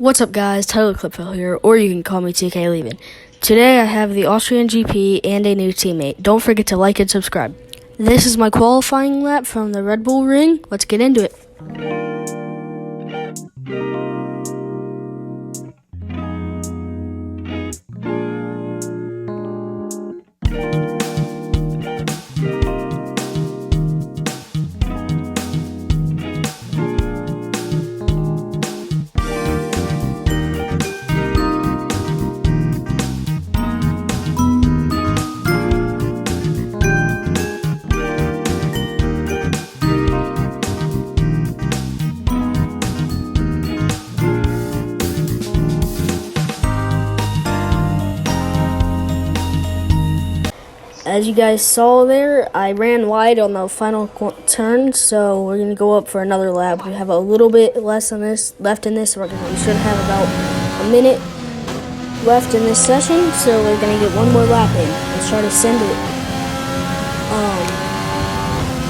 What's up guys, Tyler Klipfel here, or you can call me TK Levin. Today I have the Austrian GP and a new teammate. Don't forget to like and subscribe. This is my qualifying lap from the Red Bull Ring. Let's get into it. As you guys saw there, I ran wide on the final turn, so we're going to go up for another lap. We have a little bit less on this left in this. We should have about a minute left in this session, so we're going to get one more lap in. Let's try to send it.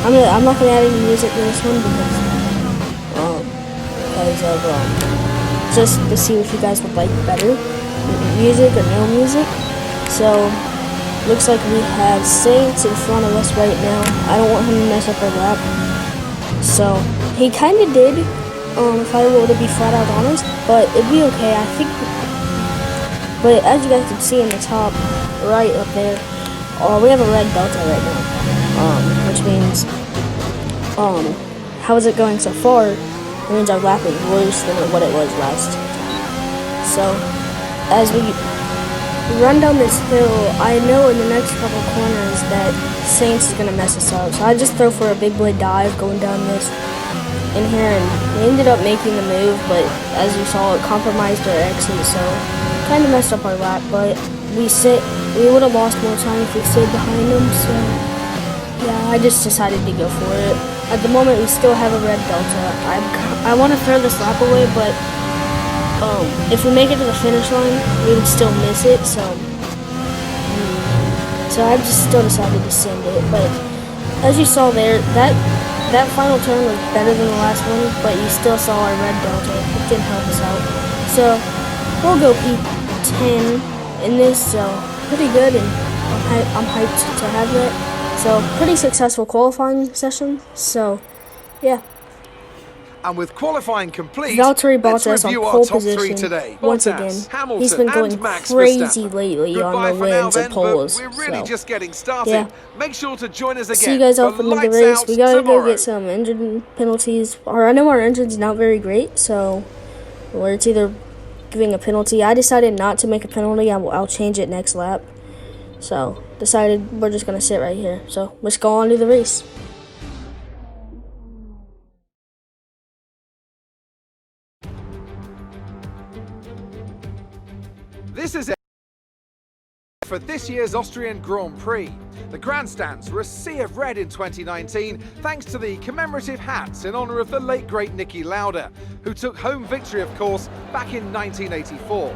I'm not going to add any music to this one because of just to see if you guys would like better music or no music. So looks like we have Saints in front of us right now. I don't want him to mess up our lap. So, he kind of did, if I were to be flat out honest, but it'd be okay, I think. But as you guys can see in the top right up there, we have a red delta right now, which means, how is it going so far? It means our lapping worse than what it was last time. So, as we run down this hill, I know in the next couple corners that Saints is going to mess us up. So I just throw for a big blade dive going down this in here, and we ended up making the move, but as you saw, it compromised our exit, so kind of messed up our lap, but we would have lost more time if we stayed behind them, so yeah, I just decided to go for it. At the moment, we still have a red delta. I want to throw this lap away, but if we make it to the finish line, we would still miss it, so I just still decided to send it. But as you saw there, that final turn was better than the last one, but you still saw our red delta. It didn't help us out. So we'll go P10 in this, so pretty good, and I'm hyped to have that. So pretty successful qualifying session, so yeah. And with qualifying complete, Valtteri let's Bottas on review pole our top position three today. once Bottas, again. Hamilton, He's been going and Max crazy Verstappen. lately Goodbye on the for now wins then, and poles. but we're really So just getting started. yeah. Make sure to join us again. See you guys off in the Lights race. Out We gotta tomorrow. go get some engine penalties. Or I know our engine's not very great, so or it's either giving a penalty. I decided not to make a penalty. I'll change it next lap. So decided we're just gonna sit right here. So let's go on to the race. This is it for this year's Austrian Grand Prix. The grandstands were a sea of red in 2019 thanks to the commemorative hats in honour of the late great Niki Lauda, who took home victory, of course, back in 1984.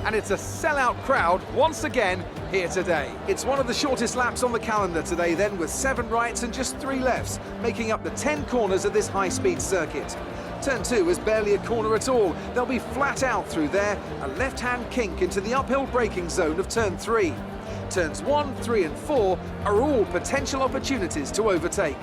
And it's a sellout crowd once again here today. It's one of the shortest laps on the calendar today then, with 7 rights and just 3 lefts, making up the 10 corners of this high-speed circuit. Turn 2 is barely a corner at all. They'll be flat out through there, a left-hand kink into the uphill braking zone of Turn 3. Turns 1, 3 and 4 are all potential opportunities to overtake.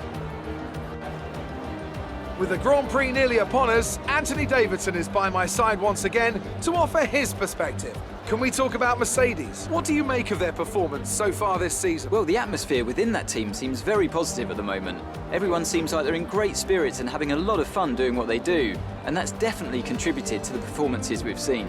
With the Grand Prix nearly upon us, Anthony Davidson is by my side once again to offer his perspective. Can we talk about Mercedes? What do you make of their performance so far this season? Well, the atmosphere within that team seems very positive at the moment. Everyone seems like they're in great spirits and having a lot of fun doing what they do, and that's definitely contributed to the performances we've seen.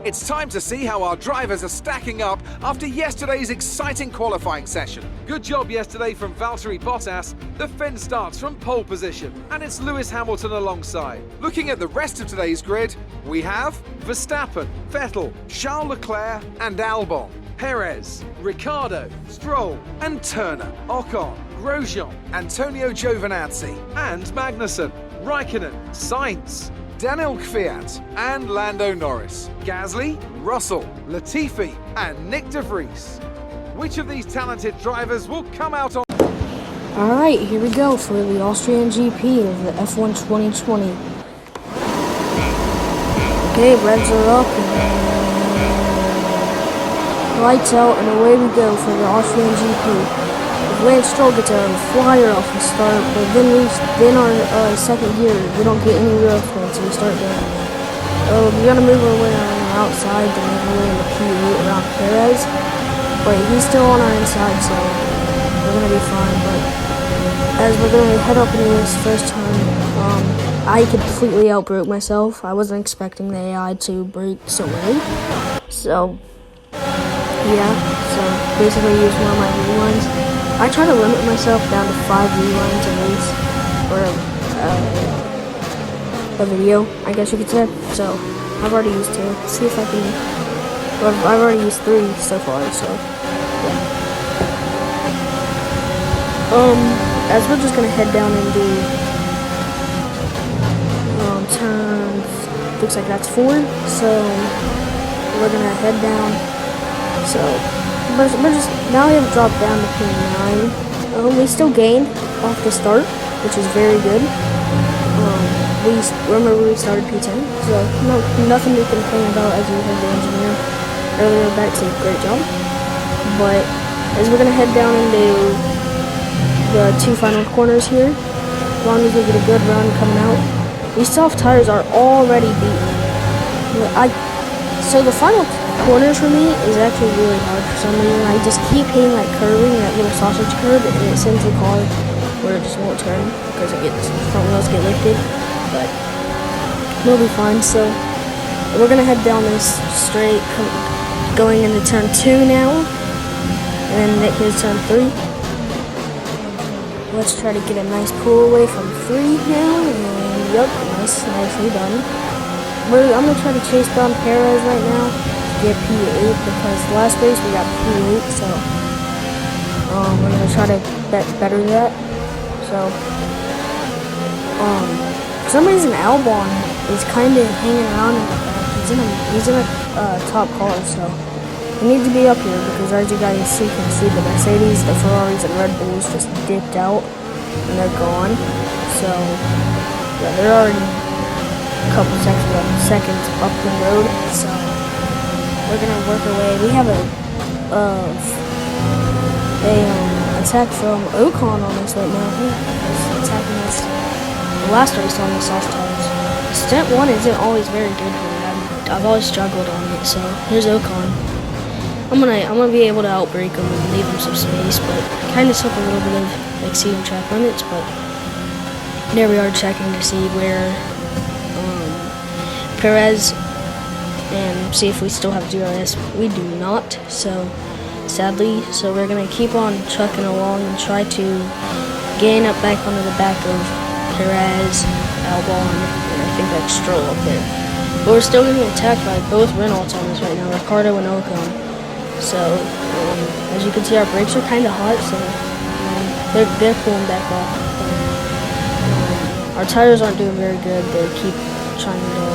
It's time to see how our drivers are stacking up after yesterday's exciting qualifying session. Good job yesterday from Valtteri Bottas. The Finn starts from pole position, and it's Lewis Hamilton alongside. Looking at the rest of today's grid, we have Verstappen, Vettel, Charles Leclerc and Albon, Perez, Ricciardo, Stroll and Turner, Ocon, Grosjean, Antonio Giovinazzi and Magnussen, Raikkonen, Sainz, Daniel Kvyat and Lando Norris, Gasly, Russell, Latifi and Nick de Vries. Which of these talented drivers will come out on? Alright, here we go for the Austrian GP of the F1 2020. Okay, revs are up. Lights out, and away we go for the Austrian GP. Lance Stroll gets a flyer off the start, but then our second gear, we don't get any real points, so we start down. We gotta move our way on the outside to move our way in the P8 around Perez, but he's still on our inside, so we're gonna be fine. But as we're gonna head up into this first turn, I completely outbroke myself. I wasn't expecting the AI to break so early, so. Yeah, so basically use one of my rewinds. I try to limit myself down to 5 rewinds at least, or a video, I guess you could say. So I've already used 2. Let's see if I can. Well, I've already used 3 so far. So yeah. As we're just gonna head down and do turn. Looks like that's 4. So we're gonna head down. So, we're just, now we have dropped down to P9. We still gained off the start, which is very good. We started P10, so nothing to complain about as we heard the engineer earlier back said great job. But as we're gonna head down into the 2 final corners here, as long as we get a good run coming out, these soft tires are already beaten. So the final corners for me is actually really hard for some reason. I just keep hitting like curving, that little sausage curve, and it sends the car where it just won't turn because front wheels get lifted. But we'll be fine. So we're gonna head down this straight, going into turn 2 now, and then here's turn 3. Let's try to get a nice pull away from 3 now, and yep, nicely done. I'm gonna try to chase down Perez right now. Get P8 because last race we got P8, so we're gonna try to better that. So for some reason Albon is kind of hanging around in the back. He's in a top car, so we need to be up here because as you guys can see the Mercedes, the Ferraris, and Red Bulls just dipped out and they're gone. So yeah, they're already a couple seconds up the road. So we're gonna work our way. We have a attack from Ocon on us right now. He's attacking us. The last race on the soft tires. Step 1 isn't always very good for me. I've always struggled on it. So here's Ocon. I'm gonna be able to outbrake him and leave him some space, but kind of took a little bit of exceeding track limits. But there we are checking to see where Perez. And see if we still have DRS. We do not, so sadly. So we're gonna keep on trucking along and try to gain up back onto the back of Perez, Albon, and I think that's Stroll up there. But we're still getting attacked by both Renaults on us right now, Ricardo and Ocon. So as you can see, our brakes are kind of hot, so they're cooling back off. Our tires aren't doing very good. They keep trying to.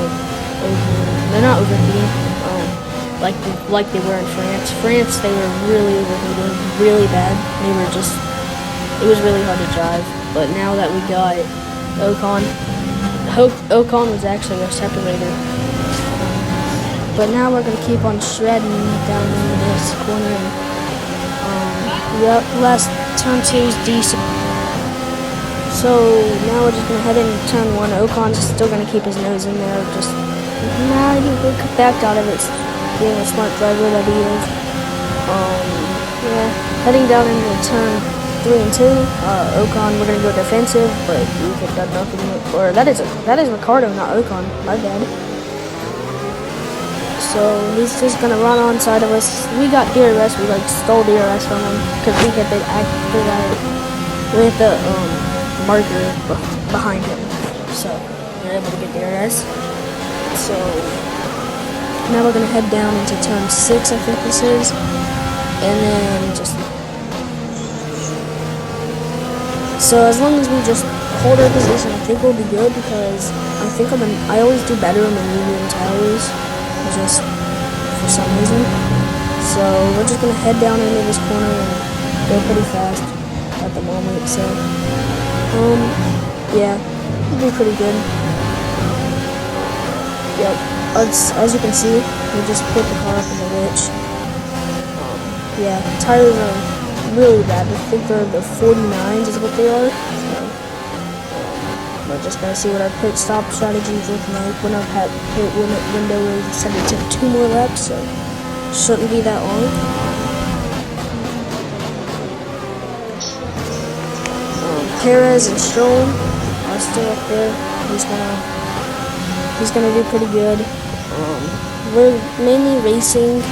They're not overheating, like they were in France. France, they were really overheating, really bad. It was really hard to drive. But now that we got Ocon was actually our separator. But now we're gonna keep on shredding down into this corner. Yep, last turn 2 is decent. So now we're just gonna head into turn 1. Ocon's still gonna keep his nose in there, he backed out of it, being a smart driver that he is. Yeah, heading down into turn 3 and 2. Ocon, we're gonna go defensive, but we could have done nothing. Or that is Ricardo, not Ocon. My bad. So he's just gonna run on side of us. We got DRS. We stole DRS from him because we hit the marker behind him. So we're able to get DRS. So now we're gonna head down into turn 6, I think this is, and then just. So as long as we just hold our position, I think we'll be good because I always do better on the medium tires, just for some reason. So we're just gonna head down into this corner and go pretty fast at the moment. So yeah, it'll be pretty good. Yep, as you can see, we just put the car up in the ditch. Yeah, tires are really bad. I think they're the 49s is what they are. So, we're just gonna see what our pit stop strategy is looking like. When our pit window is set to 2 more laps, so shouldn't be that long. Perez and Stroll are still up there. He's gonna do pretty good. We're mainly racing.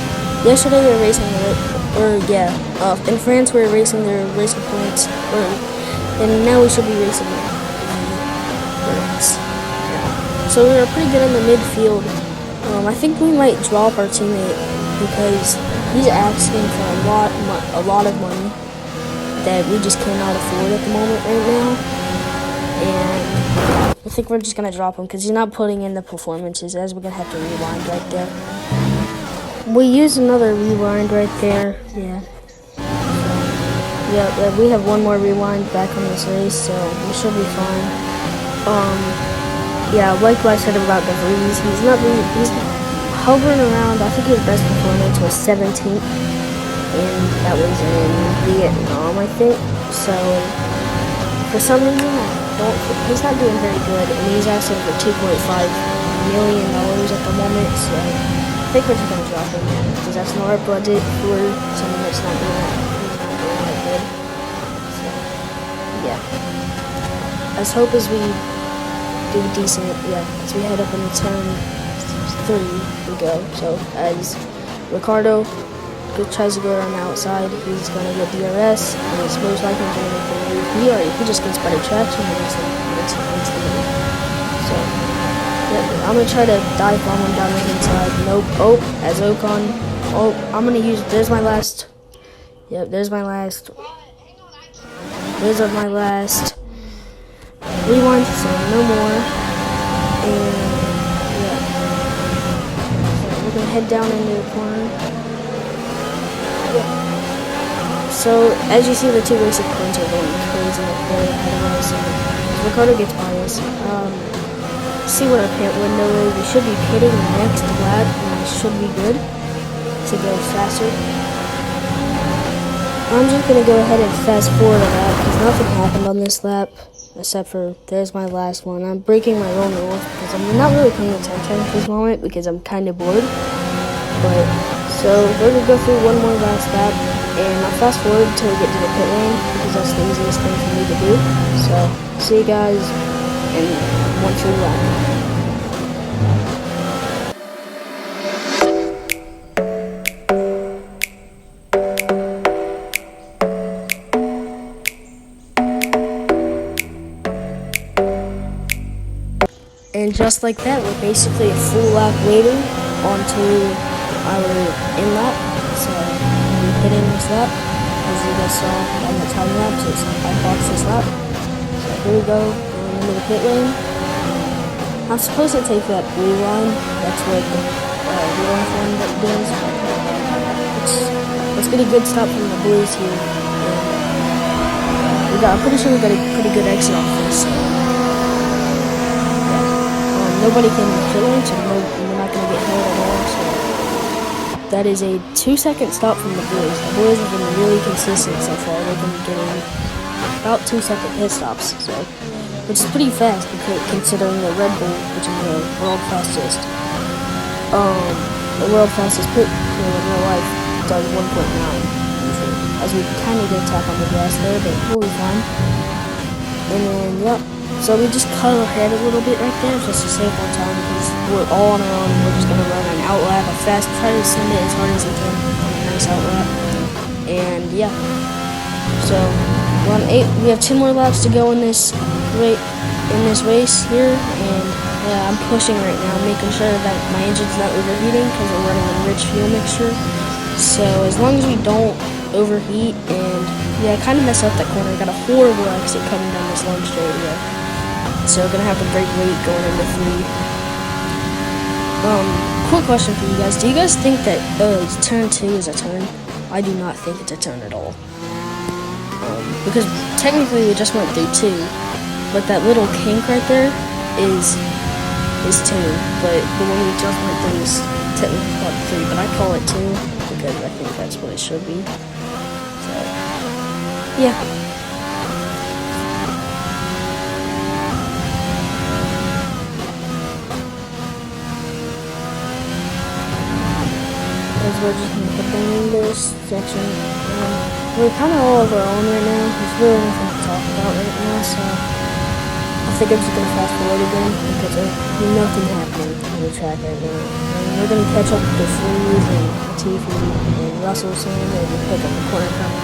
Yesterday we were racing in France we were racing their racing points, and now we should be racing points. So we were pretty good in the midfield. I think we might drop our teammate because he's asking for a lot of money that we just cannot afford at the moment right now, and I think we're just gonna drop him because he's not putting in the performances, as we're gonna have to rewind right there. We used another rewind right there. Yeah, we have one more rewind back on this race, so we should be fine. Yeah, like what I said about the Vries, he's hovering around. I think his best performance was 17th, and that was in Vietnam, I think. So for some reason, he's not doing very good, and he's asking for $2.5 million at the moment. So I think we're just gonna drop him because that's not our budget for someone that's not doing that good. So yeah, as hope as we do decent, as we head up into turn 3 we go. So as Ricardo tries to go around the outside, he's gonna get DRS, and it's most likely gonna make the move. He just gets better traction and makes the move. So yeah, I'm gonna try to dive bomb him down the inside. Nope. Oh, as Ocon. Oh, I'm gonna use. There's my last. Yep, there's my last. There's my last rewind. So no more. And yeah, so we're gonna head down into the corner. So as you see, the 2 racing points are going crazy up there ahead of us. And Ricardo gets by us. See what our pit window is. We should be pitting next lap, and we should be good to go faster. I'm just gonna go ahead and fast forward a lap because nothing happened on this lap except for there's my last one. I'm breaking my own rule because I'm not really paying attention at this moment because I'm kind of bored. But so we're gonna go through one more last lap, and I'll fast forward until we get to the pit lane because that's the easiest thing for me to do. So see you guys in 1 2 lap. And just like that, we're basically a full lap later onto our in lap. So we're hitting this lap, as you guys saw on the time lapse. I boxed this lap. So here we go, going into the pit lane. I'm supposed to take that blue line. That's what the orange one does. Let's get a good stop from the blues here. I'm pretty sure we got a pretty good exit off this. Nobody came in the pit lane, so we're not going to get held at all. So that is a 2-second stop from the boys. The boys have been really consistent so far. They've been getting about 2-second pit stops, so which is pretty fast considering the Red Bull, which is the world fastest pit in real life, does 1.9 usually. As we kind of get a tap on the gas there, but we'll be fine. And then yep. So we just cut ahead a little bit right there just to save more time because we're all on our own. We're just going to run an out lap, try to send it as hard as we can on a nice out lap. And yeah, so we're on 8. We have 10 more laps to go in this race here. And I'm pushing right now, making sure that my engine's not overheating because we're running a rich fuel mixture. So as long as we don't overheat, and yeah, I kind of messed up that corner. I got a horrible exit coming down this long straight here. So we're gonna have to break late going into 3. Quick question for you guys. Do you guys think that turn 2 is a turn? I do not think it's a turn at all. Because technically we just went through 2, but that little kink right there is is 2, but the one we just went through is technically called 3, but I call it 2 because I think that's what it should be. So, yeah. As we're just going to put them in this section. We're kind of all over our own right now. There's really nothing to talk about right now, so I think I'm just going to fast forward again because there's nothing happening on the track right now. And we're going to catch up with the Freeze and Latifi and Russell soon, and we'll pick up the corner coming.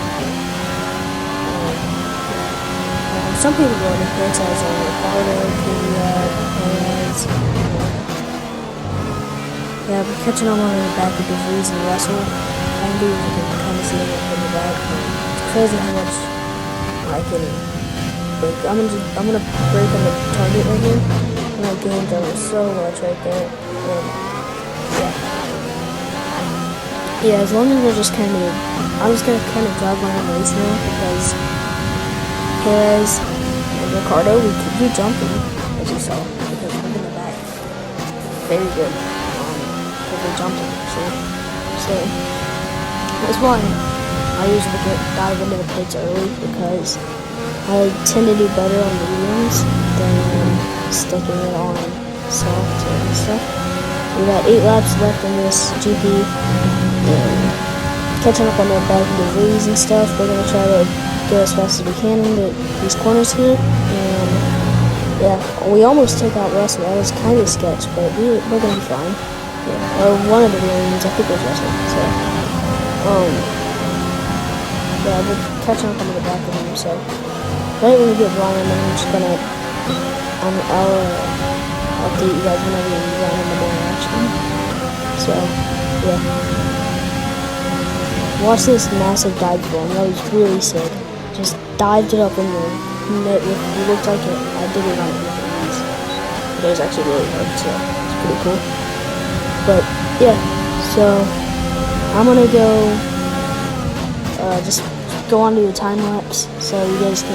Some people go into pits as Ricardo, Perez. Yeah, we're catching on the back of the Freeze and Russell. Andy, you can kind of see him in the back. It's crazy how much I can break. I'm gonna break on the target right here. And I gained on it so much right there. And yeah, as long as we're just kind of, I'm just gonna kind of drive my own race now because Perez and Ricardo, we could be jumping, as you saw, because we're in the back. Very good. We're jumping, so that's why I usually dive into the pits early because I tend to do better on mediums than sticking it on soft and stuff. We got 8 laps left in this GP and catching up on the back of the V's and stuff. We're gonna try to go as fast as we can into these corners here, and yeah, we almost took out Russell. That was kind of sketch, but we're gonna be fine. Yeah, or one of the Williams, I think it was Russell. So, yeah, we're catching up on the back of him. So, right when we get Ryan, I'm just gonna, I'll update you guys whenever we run into more action. So, yeah. Watch this massive dive bomb. That was really sick. Just dived it up in the net. It looked like it. I did it on it with ease. It was actually really hard, so it's pretty cool. But yeah, so I'm gonna go just go on to the time lapse so you guys can.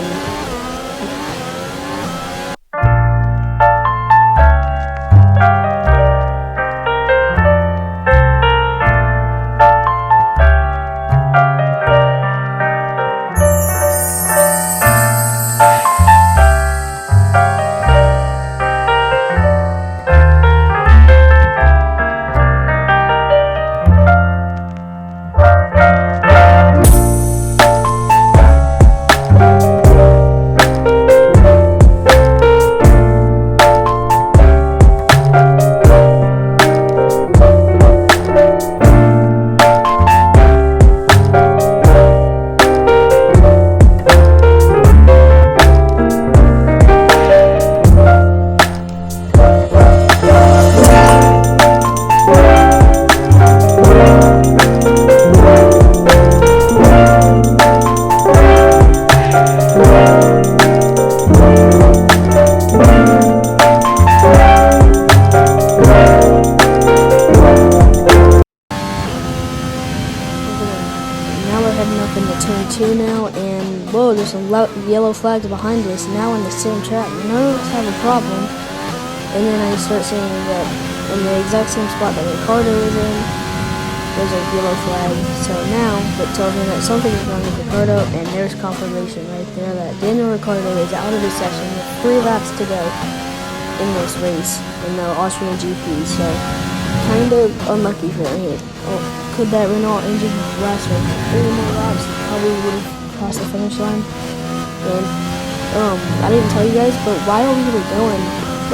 Whoa, there's some yellow flags behind us, now in the same track. None of us have a problem. And then I start seeing that in the exact same spot that Ricardo is in, there's a yellow flag. So now it tells me that something is wrong with Ricardo, and there's confirmation right there that Daniel Ricciardo is out of the session with 3 laps to go in this race in the Austrian GP. So kind of unlucky for him. Oh, could that Renault engine last for 3 more laps? Probably would have crossed the finish line. And I didn't tell you guys, but while we were going,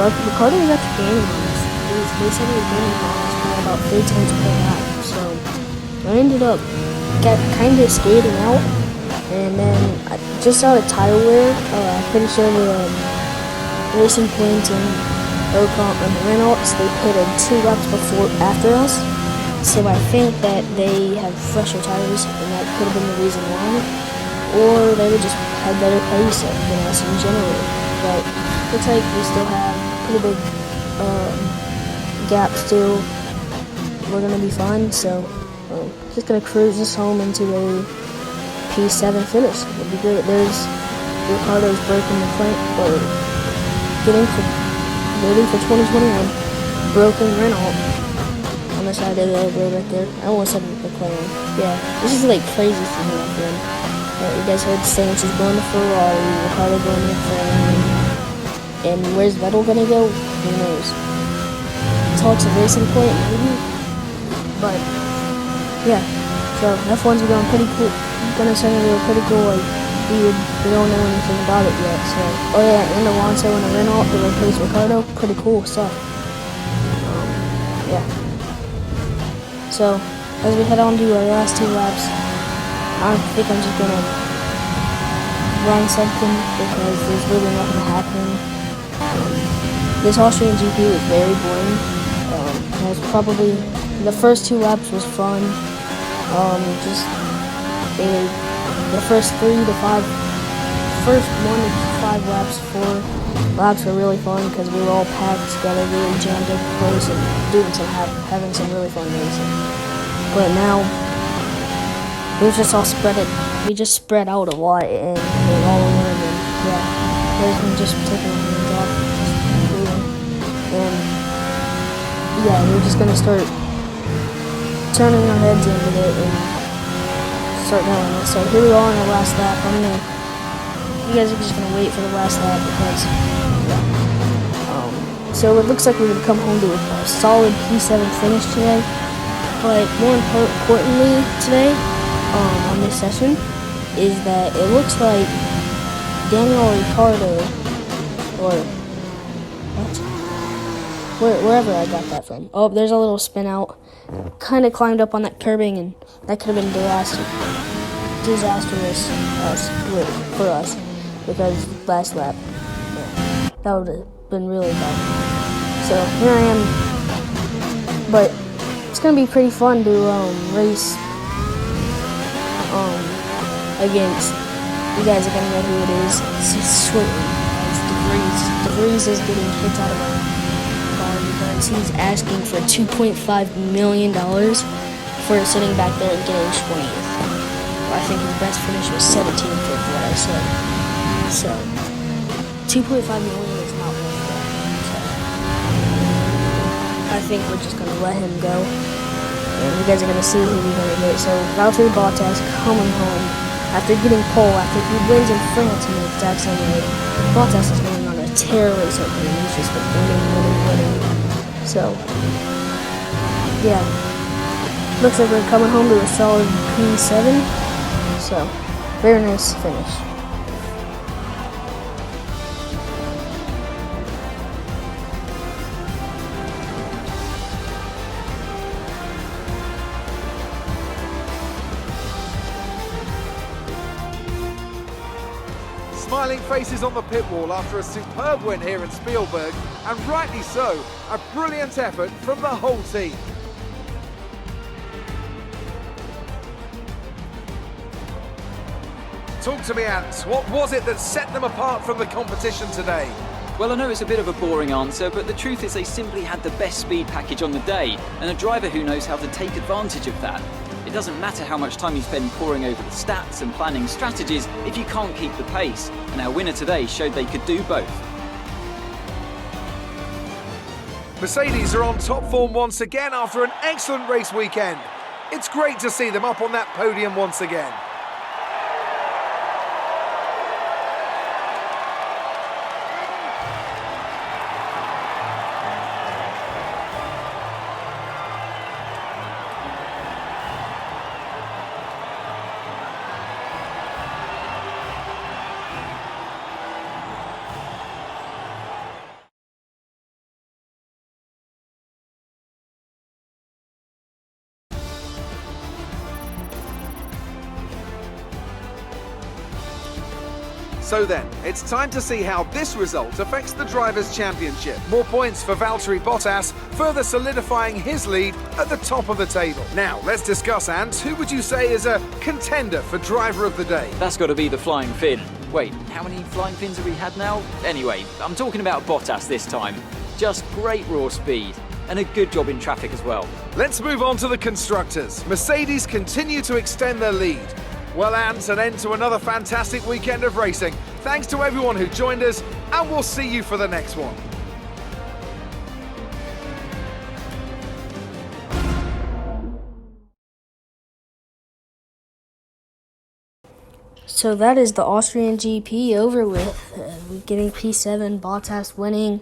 Ricardo was actually gaining on us. They said he was gaining on us by about 3 tenths per lap. So I ended up kind of skating out, and then I just out of tire wear, I'm pretty sure the Racing Point and Ocon and Reynolds, they pitted 2 laps after us. So I think that they have fresher tires, and that could have been the reason why. Or they would just have better pace than us in general. But looks like we still have pretty big gap still. We're gonna be fine, so just gonna cruise this home into a P7 finish. It'll be great. There's Ricardo's breaking the front, or getting waiting for 2021. Broken Renault on the side of the road right there. I almost said McLaren. Yeah, this is like crazy for me, my friend. You guys heard Sainz is going to Ferrari, Ricardo going to McLaren. And where's Vettel gonna go? Who knows? Talks of Racing Point, maybe? But, yeah. So, F1's going pretty cool. Gonna say they were pretty cool. Like, we don't know anything about it yet. So, oh yeah, and Alonso and a Renault to replace Ricardo. Pretty cool stuff. Yeah. So, as we head on to our last 2 laps, I think I'm just gonna run something because there's really nothing happening. This Austrian GP was very boring. It was probably the first 2 laps was fun. The first 1 to 5 laps, 4 laps were really fun because we were all packed together, really jammed up close and having some really fun racing. But now we just all spread out a lot and we're all alone and yeah, everything just taking our hands off, just moving. And yeah, we're just gonna start turning our heads into it and start going. So here we are on our last lap. You guys are just gonna wait for the last lap because yeah. So it looks like we're gonna come home to a solid P7 finish today. But more importantly today, on this session, is that it looks like Daniel Ricciardo, or what? Wherever I got that from. Oh, there's a little spin out. Kind of climbed up on that curbing, and that could have been disastrous for us because last lap, yeah, that would have been really bad. So here I am, but it's gonna be pretty fun to race against. You guys are gonna know who it is. It's shortly. It's DeVries is getting kicked out of our car because he's asking for $2.5 million for sitting back there and getting 20th. I think his best finish was 17th, is what I said. So, $2.5 million is not worth that. So, I think we're just gonna let him go. And you guys are going to see who we're going to get. So, Valtteri Bottas coming home after getting pole, after he wins in France in the exact same way. Bottas is going on a tear recently, and he's just been winning. So, yeah. Looks like we're coming home to a solid P7. So, very nice finish. Smiling faces on the pit wall after a superb win here in Spielberg, and rightly so, a brilliant effort from the whole team. Talk to me, Ant. What was it that set them apart from the competition today? Well, I know it's a bit of a boring answer, but the truth is they simply had the best speed package on the day, and a driver who knows how to take advantage of that. It doesn't matter how much time you spend poring over the stats and planning strategies if you can't keep the pace, and our winner today showed they could do both. Mercedes are on top form once again after an excellent race weekend. It's great to see them up on that podium once again. So then, it's time to see how this result affects the Drivers' Championship. More points for Valtteri Bottas, further solidifying his lead at the top of the table. Now, let's discuss, Ant. Who would you say is a contender for Driver of the Day? That's got to be the Flying Finn. Wait, how many Flying Fins have we had now? Anyway, I'm talking about Bottas this time. Just great raw speed, and a good job in traffic as well. Let's move on to the Constructors. Mercedes continue to extend their lead. Well, Ant, an end to another fantastic weekend of racing. Thanks to everyone who joined us, and we'll see you for the next one. So that is the Austrian GP over with. Getting P7, Bottas winning,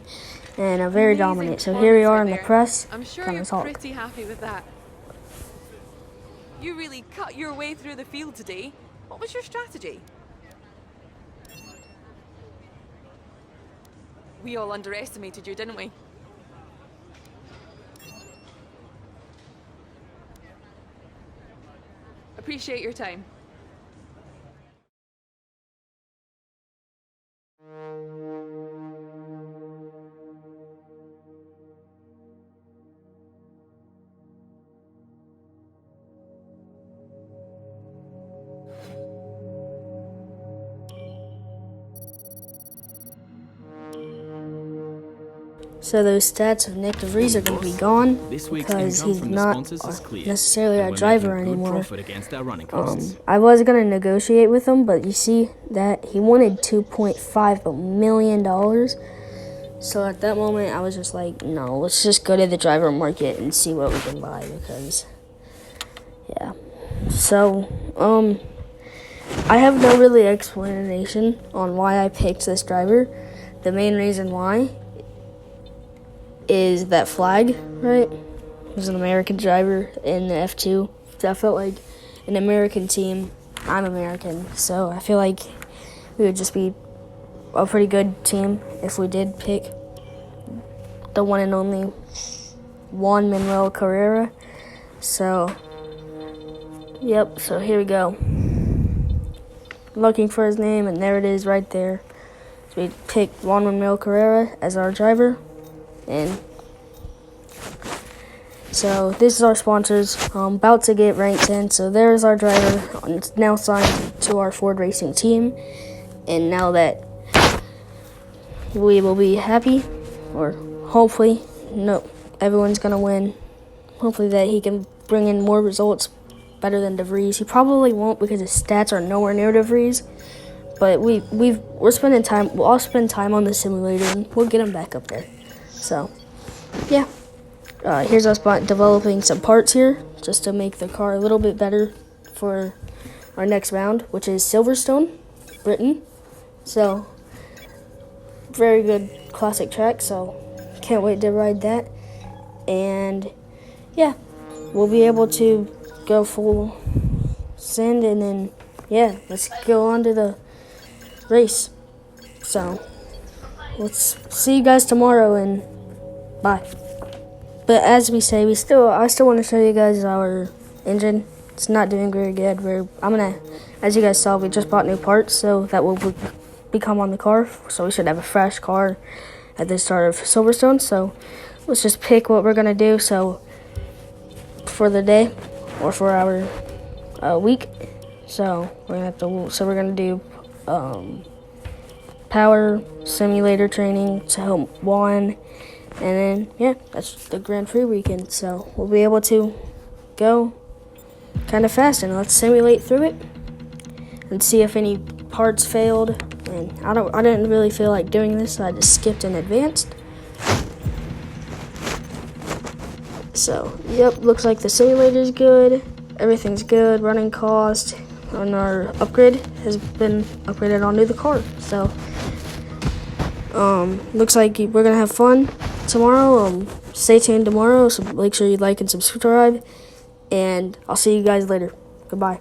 and a very dominant. So here we are in the press. I'm sure you're pretty happy with that. You really cut your way through the field today. What was your strategy? We all underestimated you, didn't we? Appreciate your time. So those stats of Nick DeVries are going to be gone because he's not necessarily our driver anymore. I was going to negotiate with him, but you see that he wanted $2.5 million. So at that moment, I was just like, no, let's just go to the driver market and see what we can buy because, yeah. So, I have no really explanation on why I picked this driver. The main reason why is that flag, right? It was an American driver in the F2. I felt like an American team. I'm American, so I feel like we would just be a pretty good team if we did pick the one and only Juan Manuel Carrera. So, yep, so here we go. Looking for his name, and there it is right there. So we picked Juan Manuel Carrera as our driver. And so this is our sponsors. About to get ranked in. So there's our driver. It's now signed to our Ford Racing team. And now that we will be happy, or hopefully, no, everyone's gonna win. Hopefully that he can bring in more results better than DeVries. He probably won't because his stats are nowhere near DeVries. But we're spending time. We'll all spend time on the simulator, and we'll get him back up there. So, yeah, here's us developing some parts here just to make the car a little bit better for our next round, which is Silverstone, Britain. So, very good classic track, so can't wait to ride that. And, yeah, we'll be able to go full send, and then, yeah, let's go on to the race. So, let's see you guys tomorrow, and bye. But as we say, I still want to show you guys our engine. It's not doing very good. As you guys saw, we just bought new parts, so that will become on the car. So we should have a fresh car at the start of Silverstone. So let's just pick what we're gonna do. So for the day or for our week, so we're gonna do power simulator training to help Juan, and then yeah, that's the Grand Prix weekend. So we'll be able to go kind of fast, and let's simulate through it and see if any parts failed. And I didn't really feel like doing this, so I just skipped and advanced. So yep, looks like the simulator's good, everything's good. Running cost on our upgrade has been upgraded onto the car. So looks like we're gonna have fun tomorrow. Stay tuned tomorrow, so make sure you like and subscribe, and I'll see you guys later. Goodbye.